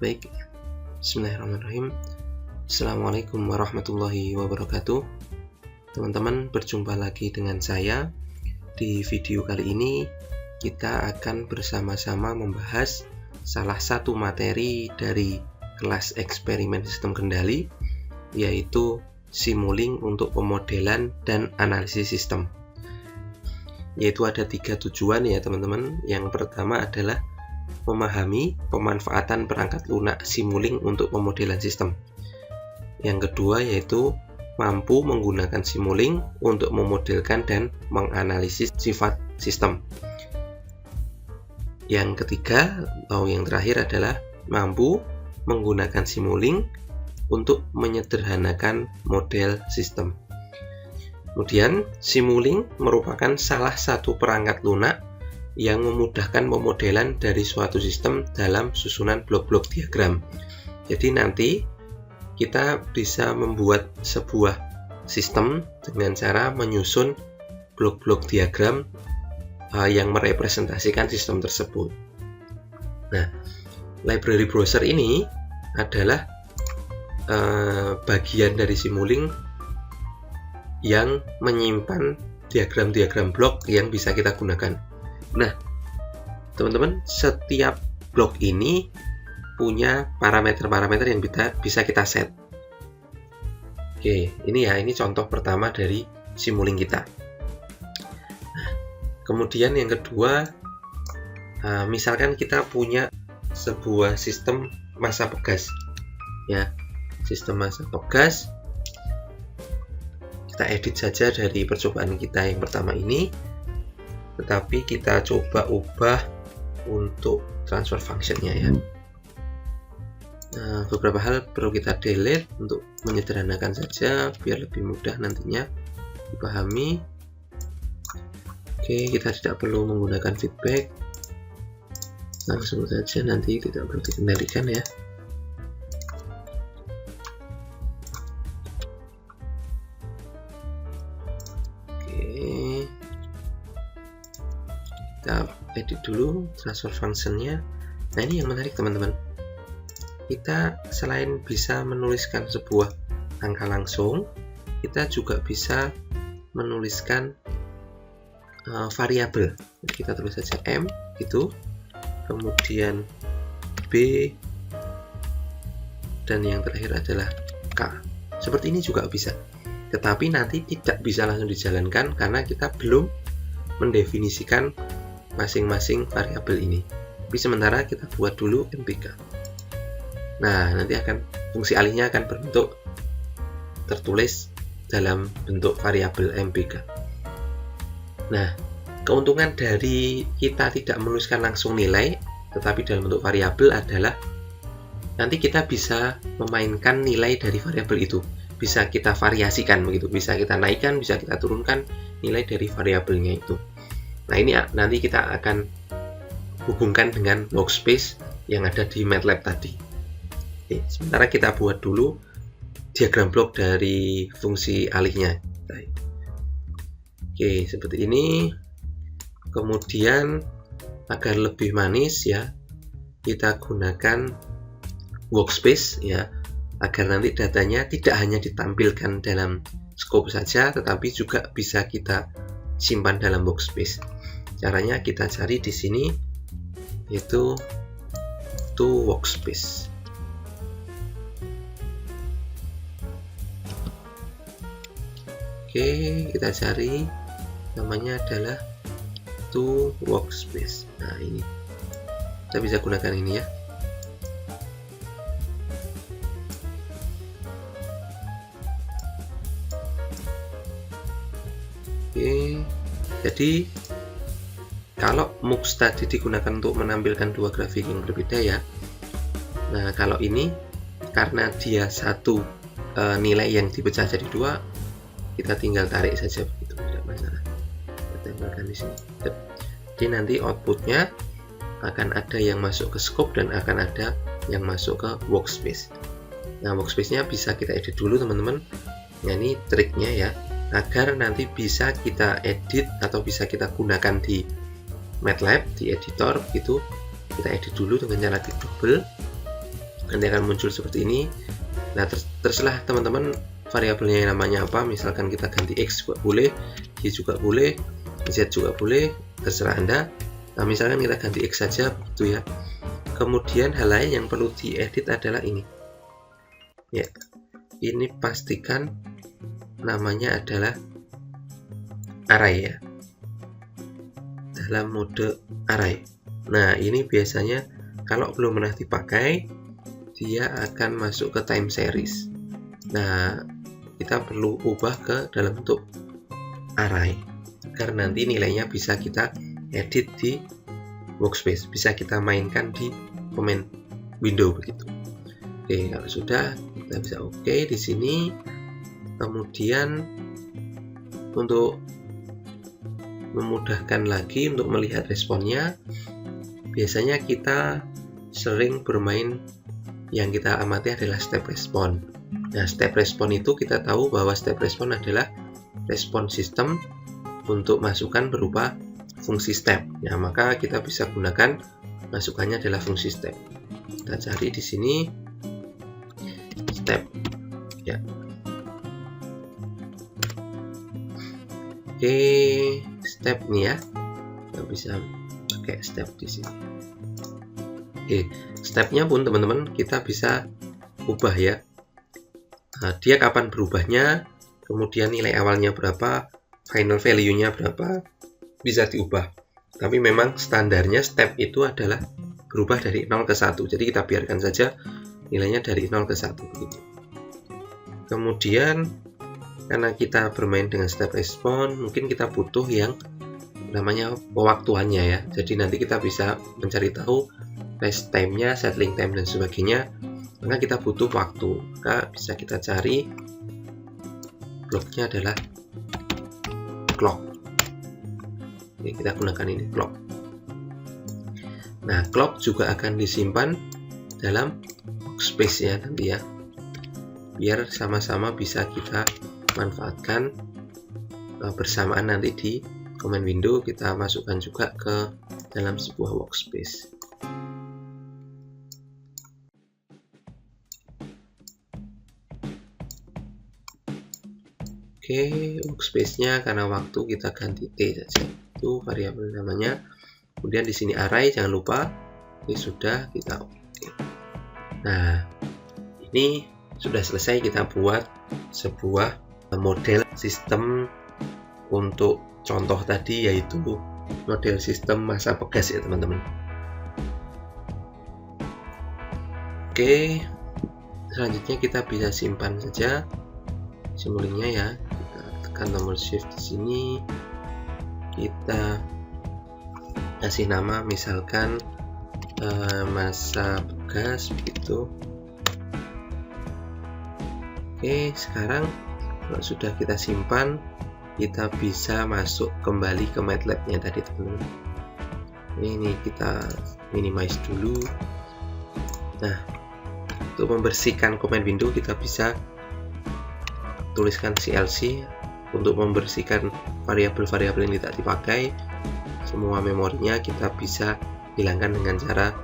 Baik, bismillahirrahmanirrahim. Assalamualaikum warahmatullahi wabarakatuh. Teman-teman, berjumpa lagi dengan saya. Di video kali ini kita akan bersama-sama membahas salah satu materi dari kelas eksperimen sistem kendali, yaitu Simulink untuk pemodelan dan analisis sistem. Yaitu ada 3 tujuan ya teman-teman. Yang pertama adalah memahami pemanfaatan perangkat lunak Simulink untuk pemodelan sistem. Yang kedua yaitu mampu menggunakan Simulink untuk memodelkan dan menganalisis sifat sistem. Yang ketiga atau yang terakhir adalah mampu menggunakan Simulink untuk menyederhanakan model sistem. Kemudian, Simulink merupakan salah satu perangkat lunak yang memudahkan pemodelan dari suatu sistem dalam susunan blok-blok diagram. Jadi nanti kita bisa membuat sebuah sistem dengan cara menyusun blok-blok diagram yang merepresentasikan sistem tersebut. Nah, library browser ini adalah bagian dari Simulink yang menyimpan diagram-diagram blok yang bisa kita gunakan. Nah, teman-teman, setiap blok ini punya parameter-parameter yang bisa kita set. Oke, ini contoh pertama dari Simulink kita. Nah, kemudian yang kedua, misalkan kita punya sebuah sistem massa pegas, ya, sistem massa pegas. Kita edit saja dari percobaan kita yang pertama ini. Tetapi kita coba ubah untuk transfer functionnya ya. Nah, beberapa hal perlu kita delete untuk menyederhanakan saja biar lebih mudah nantinya dipahami. Oke, kita tidak perlu menggunakan feedback, langsung saja, nanti tidak perlu dikendalikan ya. Kita edit dulu transfer functionnya. Nah, ini yang menarik teman-teman, kita selain bisa menuliskan sebuah angka langsung, kita juga bisa menuliskan variabel. Jadi kita tulis saja M gitu, kemudian B, dan yang terakhir adalah K. Seperti ini juga bisa, tetapi nanti tidak bisa langsung dijalankan karena kita belum mendefinisikan masing-masing variabel ini. Tapi sementara kita buat dulu MPK. Nah, nanti fungsi alihnya akan berbentuk tertulis dalam bentuk variabel MPK. Nah, keuntungan dari kita tidak menuliskan langsung nilai, tetapi dalam bentuk variabel adalah nanti kita bisa memainkan nilai dari variabel itu. Bisa kita variasikan begitu, bisa kita naikkan, bisa kita turunkan nilai dari variabelnya itu. Nah, ini nanti kita akan hubungkan dengan workspace yang ada di MATLAB tadi. Oke, sementara kita buat dulu diagram blok dari fungsi alihnya. Oke, seperti ini. Kemudian agar lebih manis ya, kita gunakan workspace ya, agar nanti datanya tidak hanya ditampilkan dalam scope saja, tetapi juga bisa kita simpan dalam workspace. Caranya kita cari di sini, yaitu to workspace. Oke, kita cari, namanya adalah to workspace. Nah, ini kita bisa gunakan ini ya. Oke, jadi kalau MUX tadi digunakan untuk menampilkan dua grafik yang berbeda ya. Nah, kalau ini karena dia satu nilai yang dipecah jadi dua, kita tinggal tarik saja begitu, tidak masalah. Kita tempelkan di sini. Jadi nanti outputnya akan ada yang masuk ke scope dan akan ada yang masuk ke workspace. Nah, workspace-nya bisa kita edit dulu teman-teman. Nah, ini triknya ya, agar nanti bisa kita edit atau bisa kita gunakan di MATLAB, di editor gitu. Kita edit dulu dengan cara klik double. nanti akan muncul seperti ini. Nah, terserah teman-teman variabelnya yang namanya apa. Misalkan kita ganti X juga boleh, Y juga boleh, Z juga boleh, terserah Anda. Nah, misalkan kita ganti X saja begitu ya. Kemudian hal lain yang perlu diedit adalah ini ya, ini pastikan namanya adalah array ya, dalam mode array. Nah, ini biasanya kalau belum pernah dipakai, dia akan masuk ke time series. Nah, kita perlu ubah ke dalam bentuk array agar nanti nilainya bisa kita edit di workspace, bisa kita mainkan di command window begitu. Oke, kalau sudah kita bisa oke di sini. Kemudian untuk memudahkan lagi untuk melihat responnya, biasanya kita sering bermain yang kita amati adalah step response. Nah, step response itu kita tahu bahwa step response adalah respon sistem untuk masukan berupa fungsi step. Nah, maka kita bisa gunakan masukannya adalah fungsi step. Kita cari di sini step ya. Oke, step nih ya. Kita bisa pakai step di sini. Oke, stepnya pun teman-teman kita bisa ubah ya. Nah, dia kapan berubahnya, kemudian nilai awalnya berapa, final value-nya berapa, bisa diubah. Tapi memang standarnya step itu adalah berubah dari 0 ke 1. Jadi kita biarkan saja nilainya dari 0 ke 1 begitu. Kemudian karena kita bermain dengan step response, mungkin kita butuh yang namanya pewaktuannya ya. Jadi nanti kita bisa mencari tahu rest time-nya, settling time dan sebagainya. Maka kita butuh waktu. Maka bisa kita cari bloknya adalah clock. Oke, kita gunakan ini clock. Nah, clock juga akan disimpan dalam workspace ya nanti ya, biar sama-sama bisa kita manfaatkan bersamaan nanti di command window. Kita masukkan juga ke dalam sebuah workspace. Oke, workspace-nya karena waktu kita ganti T saja. Itu variabel namanya. Kemudian di sini array, jangan lupa. Ini sudah kita oke. Nah, ini sudah selesai kita buat sebuah model sistem untuk contoh tadi, yaitu model sistem masa pegas ya teman-teman. Oke, selanjutnya kita bisa simpan saja simulingnya ya. Kita tekan tombol shift di sini, kita kasih nama misalkan masa pegas begitu. Oke, sekarang kalau sudah kita simpan, kita bisa masuk kembali ke MATLAB-nya tadi teman-teman. Ini kita minimize dulu. Nah, untuk membersihkan command window kita bisa tuliskan CLC untuk membersihkan variabel-variabel yang tidak dipakai. Semua memorinya kita bisa hilangkan dengan cara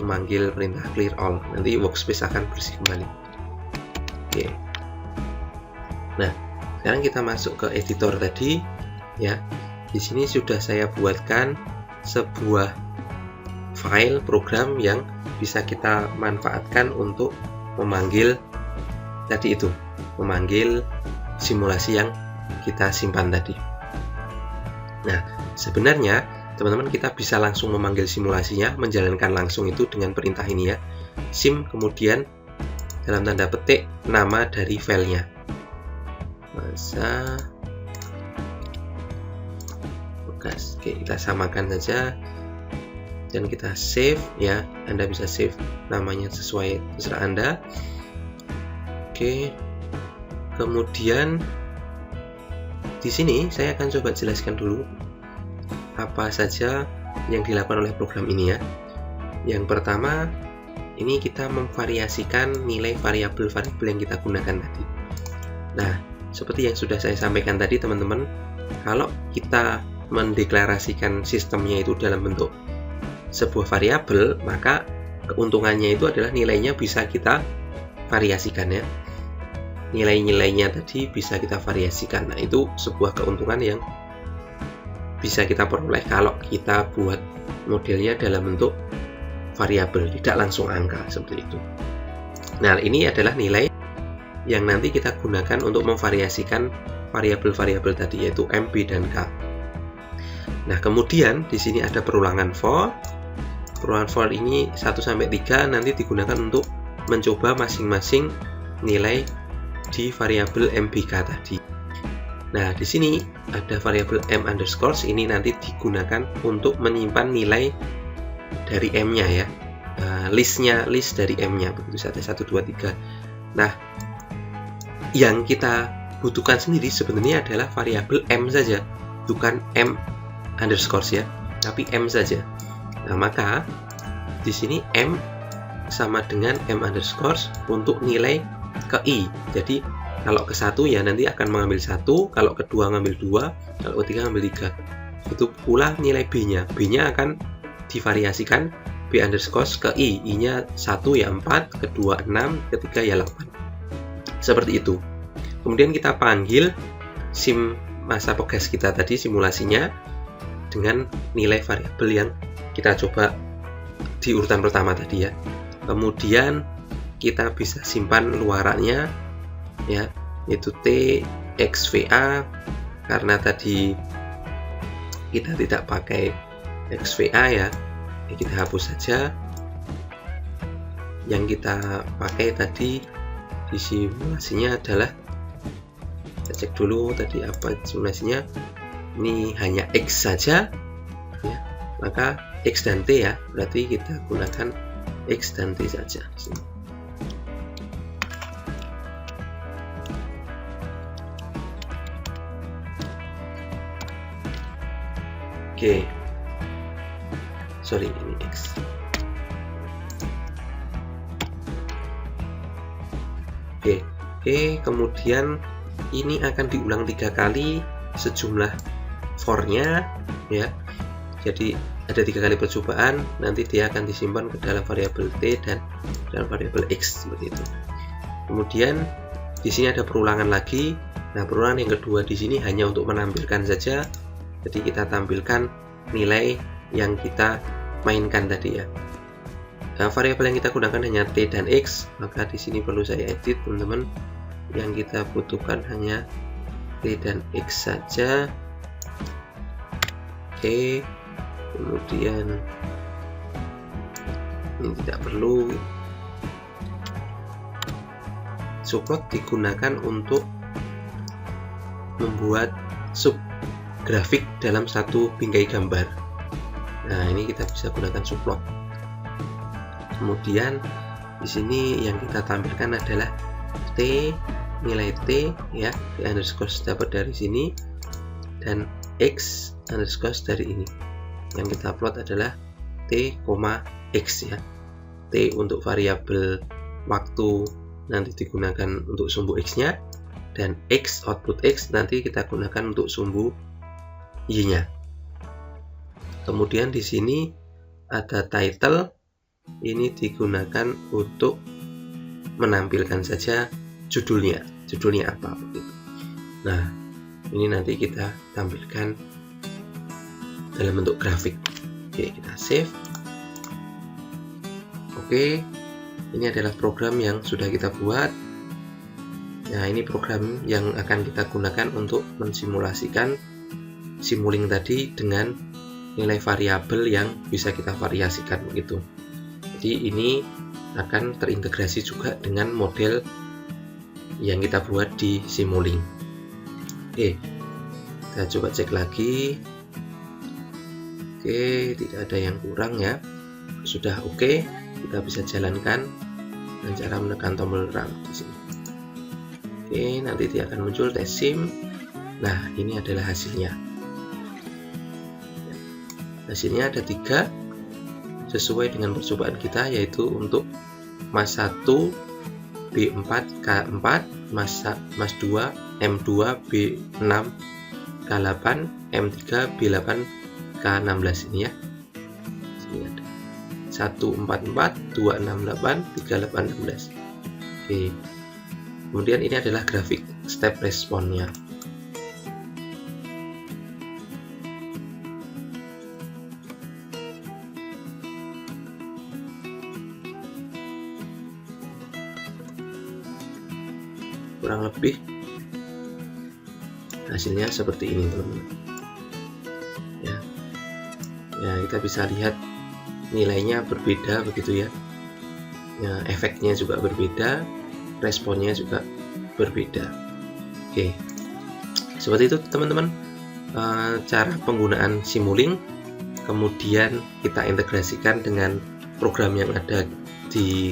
memanggil perintah clear all. Nanti workspace akan bersih kembali. Oke. Nah, sekarang kita masuk ke editor tadi ya. Di sini sudah saya buatkan sebuah file program yang bisa kita manfaatkan untuk memanggil tadi itu, memanggil simulasi yang kita simpan tadi. Nah, sebenarnya teman-teman kita bisa langsung memanggil simulasinya, menjalankan langsung itu dengan perintah ini ya, sim kemudian dalam tanda petik nama dari filenya, masa bekas. Oke, kita samakan saja dan kita save ya. Anda bisa save namanya sesuai terserah Anda. Oke, kemudian di sini saya akan coba jelaskan dulu apa saja yang dilakukan oleh program ini ya. Yang pertama, ini kita memvariasikan nilai variabel-variabel yang kita gunakan tadi. Nah, seperti yang sudah saya sampaikan tadi teman-teman, kalau kita mendeklarasikan sistemnya itu dalam bentuk sebuah variabel, maka keuntungannya itu adalah nilainya bisa kita variasikan ya. Nilai-nilainya tadi bisa kita variasikan. Nah, itu sebuah keuntungan yang bisa kita peroleh kalau kita buat modelnya dalam bentuk variabel, tidak langsung angka seperti itu. Nah, ini adalah nilai yang nanti kita gunakan untuk memvariasikan variabel-variabel tadi, yaitu M, B, dan K. Nah, kemudian di sini ada perulangan for. Perulangan for ini 1-3 nanti digunakan untuk mencoba masing-masing nilai di variabel MBK tadi. Nah, di sini ada variabel M underscore, ini nanti digunakan untuk menyimpan nilai dari M-nya ya. List dari M-nya, begitu saja 1, 2, 3. Nah, yang kita butuhkan sendiri sebenarnya adalah variabel M saja, bukan M underscore ya, tapi M saja. Nah, maka di sini M sama dengan M underscore untuk nilai ke I. Jadi kalau ke 1 ya nanti akan mengambil 1, kalau kedua ngambil 2, kalau ketiga ngambil 3. Itu pula nilai B-nya. B-nya akan divariasikan B underscore ke I. I-nya 1 ya 4, kedua 6, ketiga ya 8. Seperti itu. Kemudian kita panggil sim masa progres kita tadi, simulasinya, dengan nilai variabel yang kita coba di urutan pertama tadi ya. Kemudian kita bisa simpan luarannya ya, yaitu T XVA, karena tadi kita tidak pakai XVA ya, kita hapus saja. Yang kita pakai tadi di simulasinya adalah, kita cek dulu tadi apa simulasinya, ini hanya X saja ya, maka X dan T ya, berarti kita gunakan X dan T saja. Oke, sorry, ini X. Oke, kemudian ini akan diulang 3 kali sejumlah for-nya ya. Jadi ada 3 kali percobaan, nanti dia akan disimpan ke dalam variabel T dan dalam variabel X seperti itu. Kemudian di sini ada perulangan lagi. Nah, perulangan yang kedua di sini hanya untuk menampilkan saja. Jadi kita tampilkan nilai yang kita mainkan tadi ya. Nah, variabel yang kita gunakan hanya T dan X, maka di sini perlu saya edit teman-teman. Yang kita butuhkan hanya T dan X saja. Oke, kemudian ini tidak perlu. Subplot digunakan untuk membuat sub grafik dalam satu bingkai gambar. Nah, ini kita bisa gunakan subplot. Kemudian di sini yang kita tampilkan adalah T, nilai T ya, T underscore dapat dari sini, dan X underscore dari ini. Yang kita plot adalah T, X ya. T untuk variabel waktu nanti digunakan untuk sumbu X-nya, dan X, output X nanti kita gunakan untuk sumbu Y-nya. Kemudian di sini ada title, ini digunakan untuk menampilkan saja judulnya apa begitu. Nah, ini nanti kita tampilkan dalam bentuk grafik. Oke, kita save. Oke, ini adalah program yang sudah kita buat. Nah, ini program yang akan kita gunakan untuk mensimulasikan Simulink tadi dengan nilai variabel yang bisa kita variasikan begitu. Jadi ini akan terintegrasi juga dengan model yang kita buat di Simulink. Oke, kita coba cek lagi. Oke, tidak ada yang kurang ya. Sudah oke, kita bisa jalankan dengan cara menekan tombol run di sini. Oke, nanti dia akan muncul tes sim. Nah, ini adalah hasilnya. Hasilnya ada 3 sesuai dengan percobaan kita, yaitu untuk mas 1 B4 K4, mas 2 M2 B6 K8, M3 B8 K16 ini ya. Sini ada. 144 268 3816. Oke. Kemudian ini adalah grafik step responnya. Kurang lebih hasilnya seperti ini, teman-teman. Ya, kita bisa lihat nilainya berbeda begitu ya. Ya, efeknya juga berbeda, responnya juga berbeda. Oke, seperti itu teman-teman, cara penggunaan Simulink. Kemudian kita integrasikan dengan program yang ada di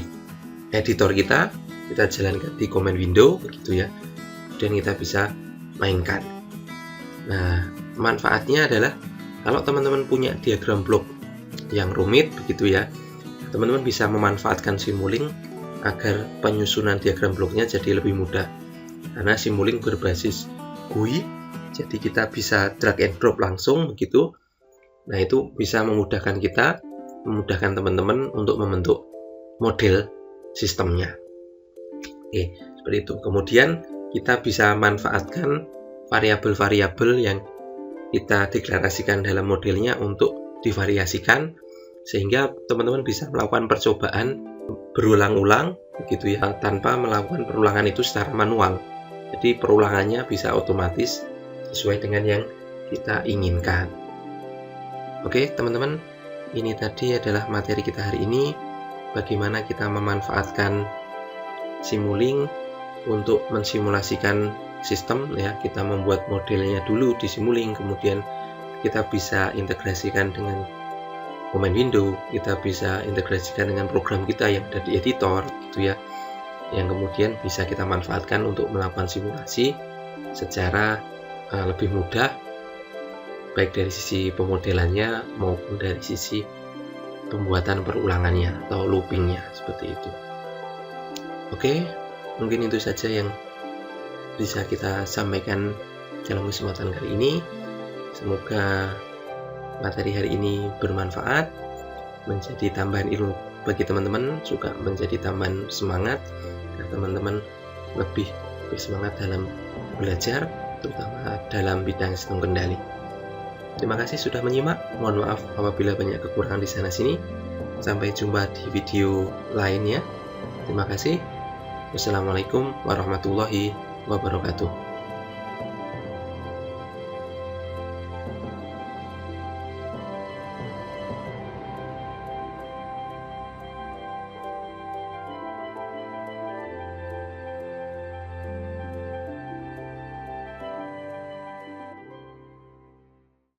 editor kita jalankan di command window begitu ya, dan kita bisa mainkan. Nah, manfaatnya adalah kalau teman-teman punya diagram blok yang rumit begitu ya, teman-teman bisa memanfaatkan Simulink agar penyusunan diagram bloknya jadi lebih mudah. Karena Simulink berbasis GUI, jadi kita bisa drag and drop langsung begitu. Nah, itu bisa memudahkan kita, memudahkan teman-teman untuk membentuk model sistemnya. Oke, seperti itu. Kemudian kita bisa manfaatkan variabel-variabel yang kita deklarasikan dalam modelnya untuk divariasikan, sehingga teman-teman bisa melakukan percobaan berulang-ulang begitu ya, tanpa melakukan perulangan itu secara manual. Jadi perulangannya bisa otomatis sesuai dengan yang kita inginkan. Oke teman-teman, ini tadi adalah materi kita hari ini, bagaimana kita memanfaatkan Simulink untuk mensimulasikan sistem ya. Kita membuat modelnya dulu di Simulink, kemudian kita bisa integrasikan dengan command window, kita bisa integrasikan dengan program kita yang ada di editor gitu ya, yang kemudian bisa kita manfaatkan untuk melakukan simulasi secara lebih mudah, baik dari sisi pemodelannya maupun dari sisi pembuatan perulangannya atau loopingnya, seperti itu. Oke, mungkin itu saja yang bisa kita sampaikan dalam kesempatan kali ini. Semoga materi hari ini bermanfaat, menjadi tambahan ilmu bagi teman-teman, juga menjadi tambahan semangat agar teman-teman lebih bersemangat dalam belajar, terutama dalam bidang sistem kendali. Terima kasih sudah menyimak. Mohon maaf apabila banyak kekurangan di sana-sini. Sampai jumpa di video lainnya. Terima kasih. Wassalamualaikum warahmatullahi wabarakatuh.